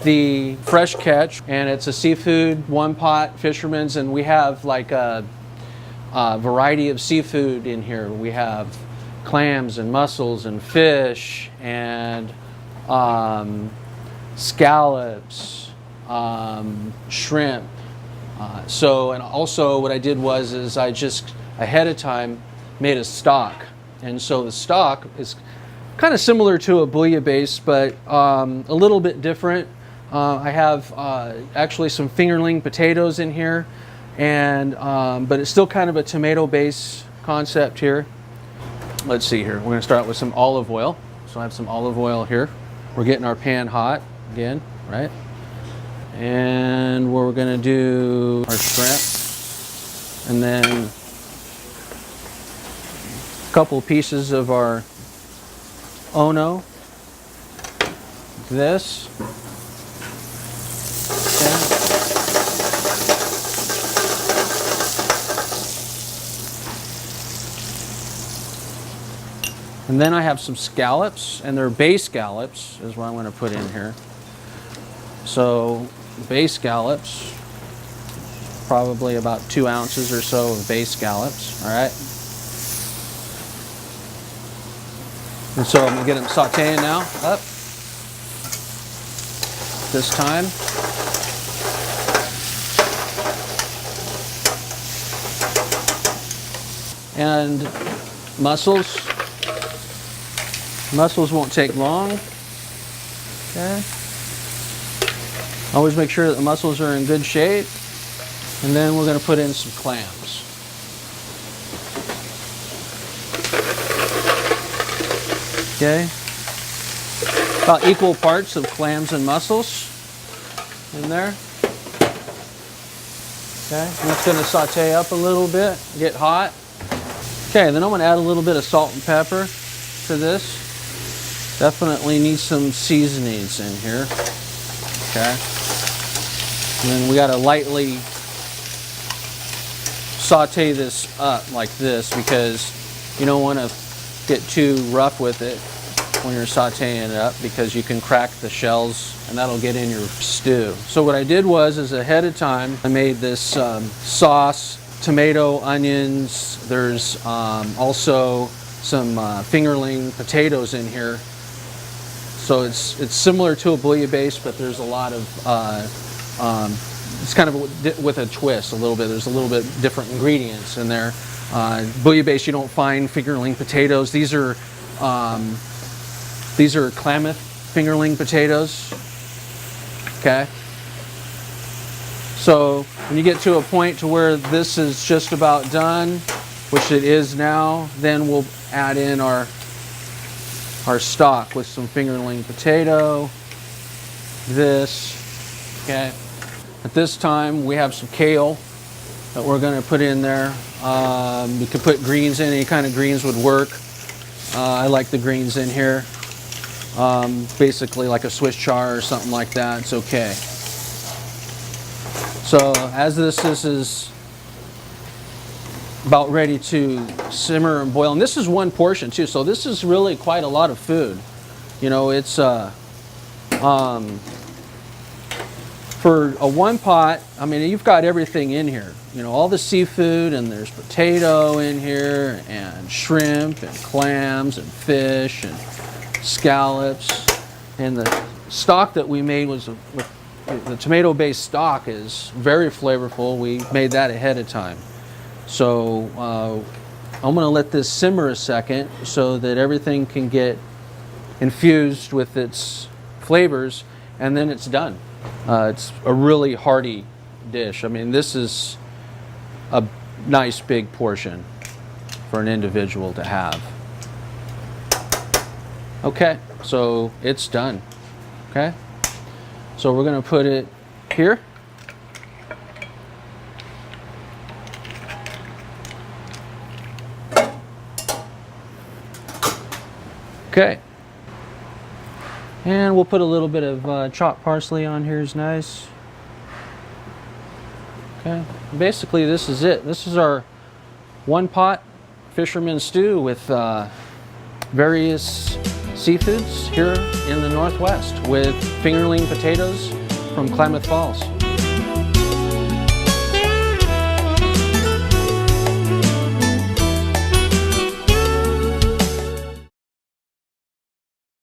the fresh catch, and it's a seafood one pot Fisherman's, and we have like a variety of seafood in here. We have clams and mussels and fish and scallops, shrimp. And also what I did is I just ahead of time made a stock, and so the stock is kind of similar to a bouillabaisse, but a little bit different. I have actually some fingerling potatoes in here, and but it's still kind of a tomato base concept here. Let's see here. We're going to start with some olive oil. So I have some olive oil here. We're getting our pan hot again, right? And we're going to do our shrimp, and then a couple pieces of our Ono, this, okay. And then I have some scallops, and they're bay scallops is what I'm going to put in here. So bay scallops, probably about 2 ounces or so of bay scallops, all right? And so I'm going to get them sauteing now, up, this time. And mussels. Mussels won't take long. Okay. Always make sure that the mussels are in good shape. And then we're going to put in some clams. Okay. About equal parts of clams and mussels in there. Okay. And it's going to saute up a little bit, get hot. Okay, then I'm going to add a little bit of salt and pepper to this. Definitely need some seasonings in here. Okay. And then we got to lightly saute this up like this, because you don't want to get too rough with it when you're sauteing it up, because you can crack the shells and that'll get in your stew. So what I did is ahead of time I made this sauce, tomato, onions. There's also some fingerling potatoes in here. So it's similar to a bouillabaisse, but there's a lot of it's kind of with a twist a little bit. There's a little bit different ingredients in there. Bouillabaisse, you don't find fingerling potatoes. These are Klamath fingerling potatoes. Okay. So when you get to a point to where this is just about done, which it is now, then we'll add in our stock with some fingerling potato. This. Okay. At this time, we have some kale that we're going to put in there. You could put greens in, any kind of greens would work. I like the greens in here. Basically like a Swiss chard or something like that, it's okay. So as this is about ready to simmer and boil, and this is one portion too, so this is really quite a lot of food. You know, it's for a one pot, I mean, you've got everything in here. You know, all the seafood, and there's potato in here, and shrimp, and clams, and fish, and scallops. And the stock that we made was the tomato-based stock is very flavorful. We made that ahead of time. So I'm going to let this simmer a second so that everything can get infused with its flavors, and then it's done. It's a really hearty dish. I mean, this is a nice big portion for an individual to have. Okay, so it's done. Okay, so we're going to put it here. Okay. And we'll put a little bit of chopped parsley on here is nice. Okay, basically this is it. This is our one pot Fisherman stew with various seafoods here in the Northwest with fingerling potatoes from Klamath Falls.